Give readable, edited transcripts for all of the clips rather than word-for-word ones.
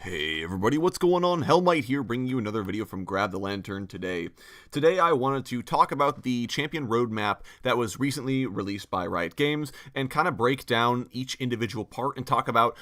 Hey everybody, what's going on? Hellmite here, bringing you another video from Grab the Lantern today. Today I wanted to talk about the Champion Roadmap that was recently released by Riot Games and kind of break down each individual part and talk about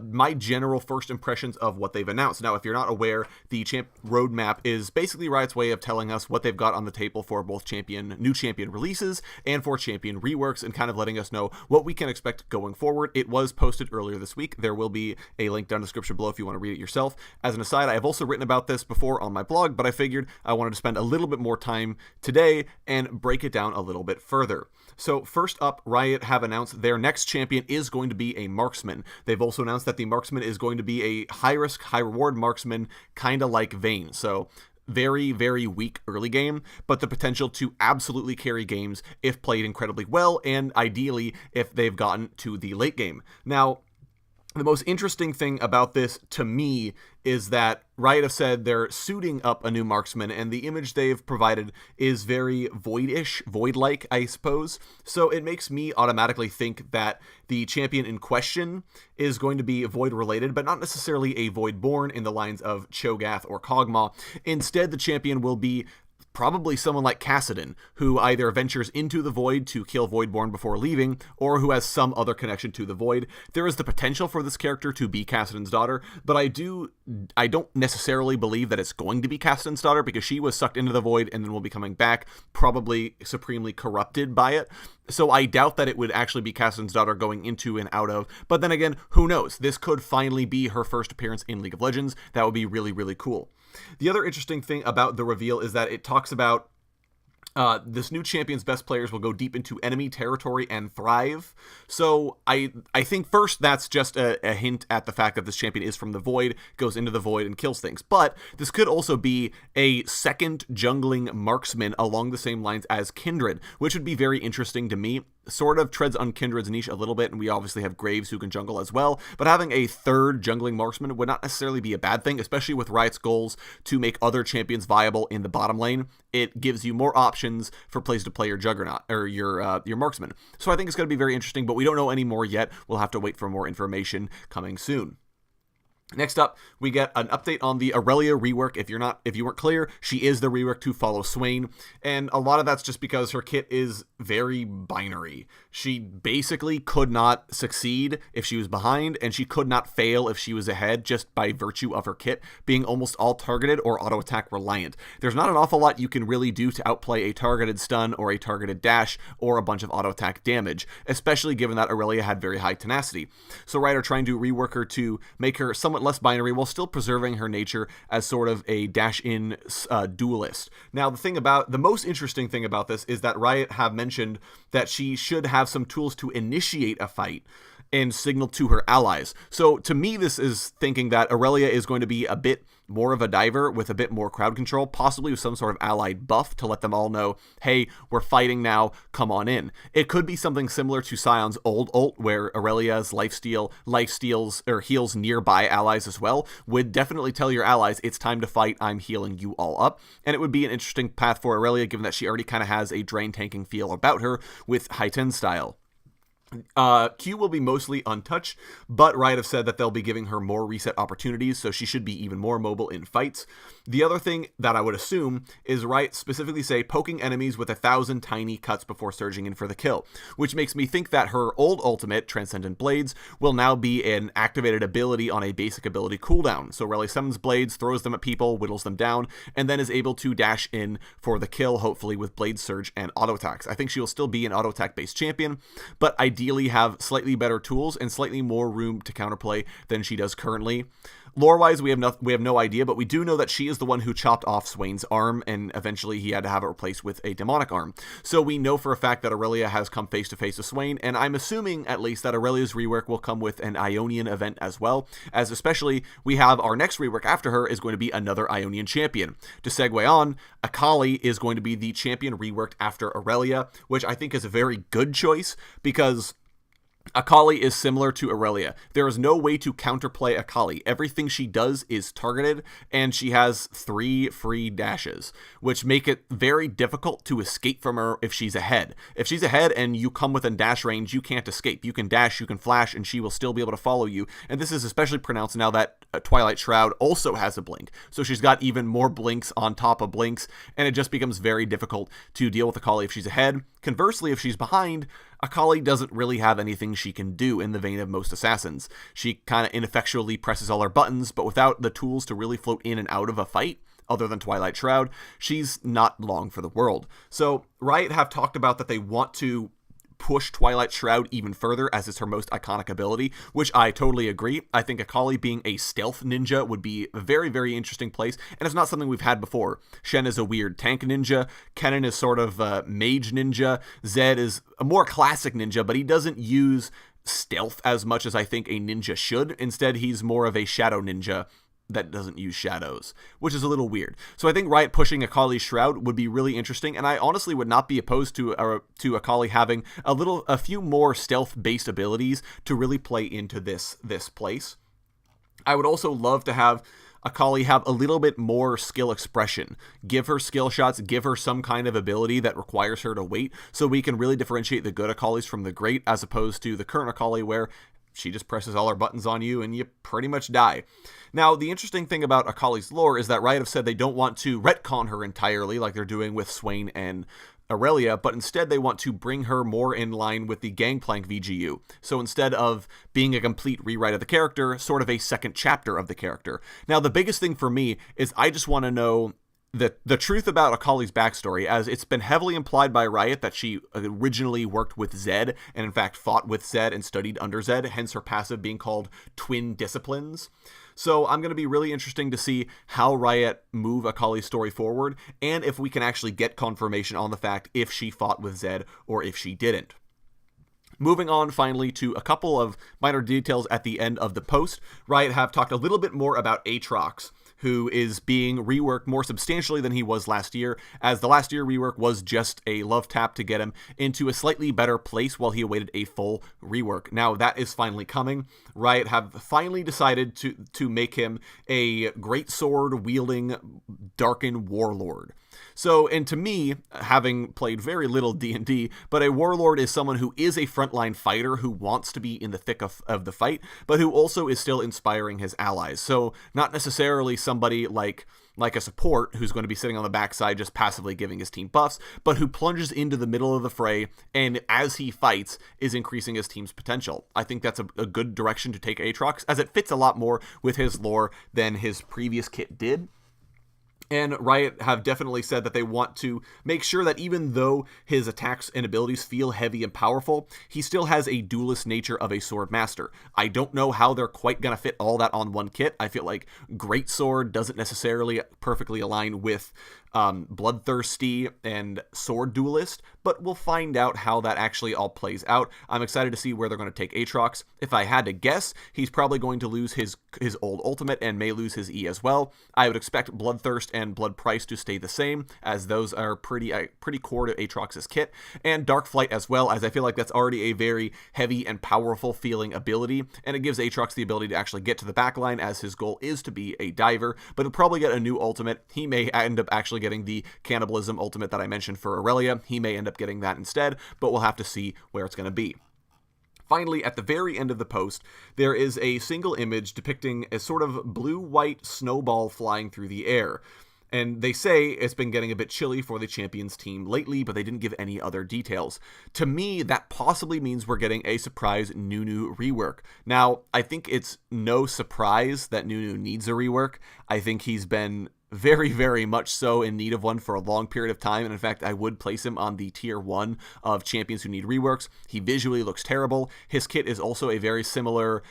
my general first impressions of what they've announced. Now, if you're not aware, the Roadmap is basically Riot's way of telling us what they've got on the table for both new Champion releases and for Champion reworks, and kind of letting us know what we can expect going forward. It was posted earlier this week. There will be a link down in the description below if you want to read it yourself. As an aside, I have also written about this before on my blog, but I figured I wanted to spend a little bit more time today and break it down a little bit further. So first up, Riot have announced their next champion is going to be a marksman. They've also announced that the marksman is going to be a high-risk, high-reward marksman, kind of like Vayne. So very, very weak early game, but the potential to absolutely carry games if played incredibly well, and ideally if they've gotten to the late game. Now, the most interesting thing about this to me is that Riot have said they're suiting up a new marksman, and the image they've provided is very void-ish, void-like, I suppose. So it makes me automatically think that the champion in question is going to be void-related, but not necessarily a void-born in the lines of Cho'Gath or Kog'Maw. Instead, the champion will be probably someone like Kassadin, who either ventures into the Void to kill Voidborn before leaving, or who has some other connection to the Void. There is the potential for this character to be Kassadin's daughter, but I don't necessarily believe that it's going to be Kassadin's daughter, because she was sucked into the Void and then will be coming back, probably supremely corrupted by it. So I doubt that it would actually be Kassadin's daughter going into and out of, but then again, who knows? This could finally be her first appearance in League of Legends. That would be really, really cool. The other interesting thing about the reveal is that it talks about this new champion's best players will go deep into enemy territory and thrive. So I think first that's just a hint at the fact that this champion is from the Void, goes into the Void and kills things. But this could also be a second jungling marksman along the same lines as Kindred, which would be very interesting to me. Sort of treads on Kindred's niche a little bit, and we obviously have Graves who can jungle as well, but having a third jungling marksman would not necessarily be a bad thing, especially with Riot's goals to make other champions viable in the bottom lane. It gives you more options for plays to play your Juggernaut, or your marksman. So I think it's going to be very interesting, but we don't know any more yet. We'll have to wait for more information coming soon. Next up, we get an update on the Aurelia rework. If you weren't clear, she is the rework to follow Swain, and a lot of that's just because her kit is very binary. She basically could not succeed if she was behind, and she could not fail if she was ahead, just by virtue of her kit being almost all targeted or auto attack reliant. There's not an awful lot you can really do to outplay a targeted stun or a targeted dash or a bunch of auto attack damage, especially given that Aurelia had very high tenacity. So Riot are trying to rework her to make her somewhat less binary while still preserving her nature as sort of a dash-in duelist. Now, the most interesting thing about this is that Riot have mentioned that she should have some tools to initiate a fight and signal to her allies. So to me, this is thinking that Aurelia is going to be a bit more of a diver with a bit more crowd control, possibly with some sort of allied buff to let them all know, hey, we're fighting now, come on in. It could be something similar to Sion's old ult, where Aurelia's heals nearby allies as well, would definitely tell your allies, it's time to fight, I'm healing you all up. And it would be an interesting path for Aurelia, given that she already kind of has a drain tanking feel about her with Haiten style. Q will be mostly untouched, but Riot have said that they'll be giving her more reset opportunities, so she should be even more mobile in fights. The other thing that I would assume is Riot specifically say poking enemies with 1,000 tiny cuts before surging in for the kill, which makes me think that her old ultimate, Transcendent Blades, will now be an activated ability on a basic ability cooldown. So Aurelia summons Blades, throws them at people, whittles them down, and then is able to dash in for the kill, hopefully with Blade Surge and auto attacks. I think she will still be an auto attack based champion, but ideally have slightly better tools and slightly more room to counterplay than she does currently. Lore-wise, we have no idea, but we do know that she is the one who chopped off Swain's arm, and eventually he had to have it replaced with a demonic arm. So we know for a fact that Aurelia has come face-to-face with Swain, and I'm assuming, at least, that Aurelia's rework will come with an Ionian event as well, as especially we have our next rework after her is going to be another Ionian champion. To segue on, Akali is going to be the champion reworked after Aurelia, which I think is a very good choice, because Akali is similar to Aurelia. There is no way to counterplay Akali. Everything she does is targeted, and she has 3 free dashes, which make it very difficult to escape from her if she's ahead. If she's ahead and you come within dash range, you can't escape. You can dash, you can flash, and she will still be able to follow you. And this is especially pronounced now that Twilight Shroud also has a blink. So she's got even more blinks on top of blinks, and it just becomes very difficult to deal with Akali if she's ahead. Conversely, if she's behind, Akali doesn't really have anything she can do in the vein of most assassins. She kind of ineffectually presses all her buttons, but without the tools to really float in and out of a fight, other than Twilight Shroud, she's not long for the world. So Riot have talked about that they want to push Twilight Shroud even further as it's her most iconic ability, which I totally agree. I think Akali being a stealth ninja would be a very, very interesting place, and it's not something we've had before. Shen is a weird tank ninja, Kennen is sort of a mage ninja, Zed is a more classic ninja, but he doesn't use stealth as much as I think a ninja should. Instead, he's more of a shadow ninja that doesn't use shadows, which is a little weird. So I think Riot pushing Akali's Shroud would be really interesting, and I honestly would not be opposed to Akali having a few more stealth-based abilities to really play into this place. I would also love to have Akali have a little bit more skill expression. Give her skill shots, give her some kind of ability that requires her to wait, so we can really differentiate the good Akalis from the great, as opposed to the current Akali where she just presses all her buttons on you and you pretty much die. Now, the interesting thing about Akali's lore is that Riot have said they don't want to retcon her entirely like they're doing with Swain and Aurelia, but instead they want to bring her more in line with the Gangplank VGU. So instead of being a complete rewrite of the character, sort of a second chapter of the character. Now, the biggest thing for me is I just want to know the truth about Akali's backstory, as it's been heavily implied by Riot that she originally worked with Zed, and in fact fought with Zed and studied under Zed, hence her passive being called Twin Disciplines. So I'm going to be really interesting to see how Riot move Akali's story forward, and if we can actually get confirmation on the fact if she fought with Zed or if she didn't. Moving on finally to a couple of minor details at the end of the post, Riot have talked a little bit more about Aatrox, who is being reworked more substantially than he was last year, as the last year rework was just a love tap to get him into a slightly better place while he awaited a full rework. Now that is finally coming. Riot have finally decided to make him a greatsword wielding Darkin warlord. So, and to me, having played very little D&D, but a warlord is someone who is a frontline fighter who wants to be in the thick of the fight, but who also is still inspiring his allies. So, not necessarily somebody like a support who's going to be sitting on the backside just passively giving his team buffs, but who plunges into the middle of the fray and as he fights is increasing his team's potential. I think that's a good direction to take Aatrox, as it fits a lot more with his lore than his previous kit did. And Riot have definitely said that they want to make sure that even though his attacks and abilities feel heavy and powerful, he still has a duelist nature of a sword master. I don't know how they're quite going to fit all that on one kit. I feel like Greatsword doesn't necessarily perfectly align with Bloodthirsty and Sword Duelist, but we'll find out how that actually all plays out. I'm excited to see where they're going to take Aatrox. If I had to guess, he's probably going to lose his old ultimate and may lose his E as well. I would expect Bloodthirst and Blood Price to stay the same, as those are pretty core to Aatrox's kit, and Dark Flight as well, as I feel like that's already a very heavy and powerful feeling ability, and it gives Aatrox the ability to actually get to the backline, as his goal is to be a diver, but he'll probably get a new ultimate. He may end up actually getting the Cannibalism ultimate that I mentioned for Aurelia. He may end up getting that instead, but we'll have to see where it's going to be. Finally, at the very end of the post, there is a single image depicting a sort of blue-white snowball flying through the air. And they say it's been getting a bit chilly for the Champions team lately, but they didn't give any other details. To me, that possibly means we're getting a surprise Nunu rework. Now, I think it's no surprise that Nunu needs a rework. I think he's been very, very much so in need of one for a long period of time, and in fact, I would place him on the tier 1 of champions who need reworks. He visually looks terrible. His kit is also a very similar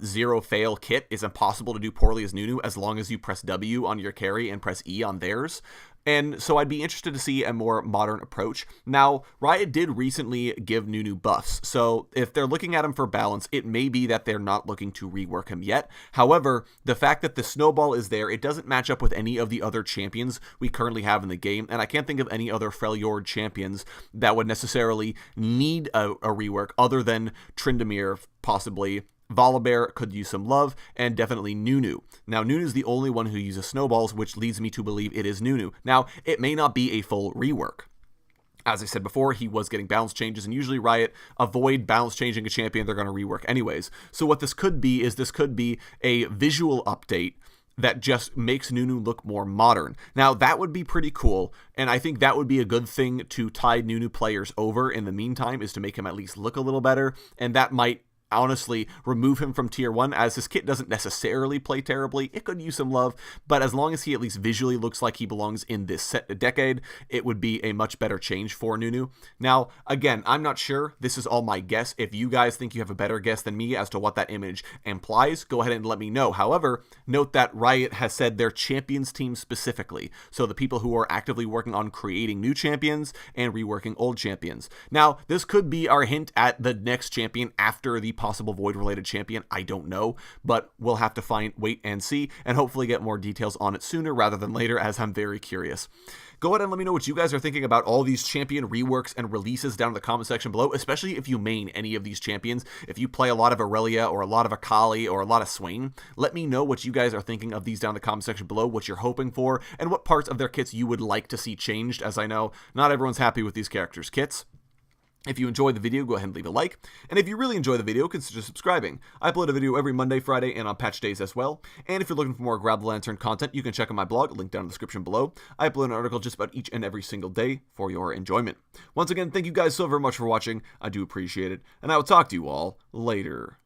zero fail kit. It's impossible to do poorly as Nunu as long as you press W on your carry and press E on theirs. And so I'd be interested to see a more modern approach. Now, Riot did recently give Nunu buffs, so if they're looking at him for balance, it may be that they're not looking to rework him yet. However, the fact that the snowball is there, it doesn't match up with any of the other champions we currently have in the game, and I can't think of any other Freljord champions that would necessarily need a rework other than Tryndamere, possibly. Volibear could use some love, and definitely Nunu. Now, Nunu's the only one who uses snowballs, which leads me to believe it is Nunu. Now, it may not be a full rework. As I said before, he was getting balance changes, and usually Riot avoid balance changing a champion they're going to rework anyways. So what this could be is a visual update that just makes Nunu look more modern. Now, that would be pretty cool, and I think that would be a good thing to tide Nunu players over in the meantime, is to make him at least look a little better, and that might honestly remove him from tier 1, as his kit doesn't necessarily play terribly. It could use some love, but as long as he at least visually looks like he belongs in this decade, it would be a much better change for Nunu. Now, again, I'm not sure. This is all my guess. If you guys think you have a better guess than me as to what that image implies, go ahead and let me know. However, note that Riot has said their champions team specifically, so the people who are actively working on creating new champions and reworking old champions. Now, this could be our hint at the next champion after the possible Void-related champion. I don't know, but we'll have to wait and see, and hopefully get more details on it sooner rather than later, as I'm very curious. Go ahead and let me know what you guys are thinking about all these champion reworks and releases down in the comment section below, especially if you main any of these champions. If you play a lot of Aurelia or a lot of Akali or a lot of Swain, let me know what you guys are thinking of these down in the comment section below, what you're hoping for, and what parts of their kits you would like to see changed, as I know not everyone's happy with these characters' kits. If you enjoyed the video, go ahead and leave a like, and if you really enjoy the video, consider subscribing. I upload a video every Monday, Friday, and on patch days as well, and if you're looking for more Grab the Lantern content, you can check out my blog, link down in the description below. I upload an article just about each and every single day for your enjoyment. Once again, thank you guys so very much for watching, I do appreciate it, and I will talk to you all later.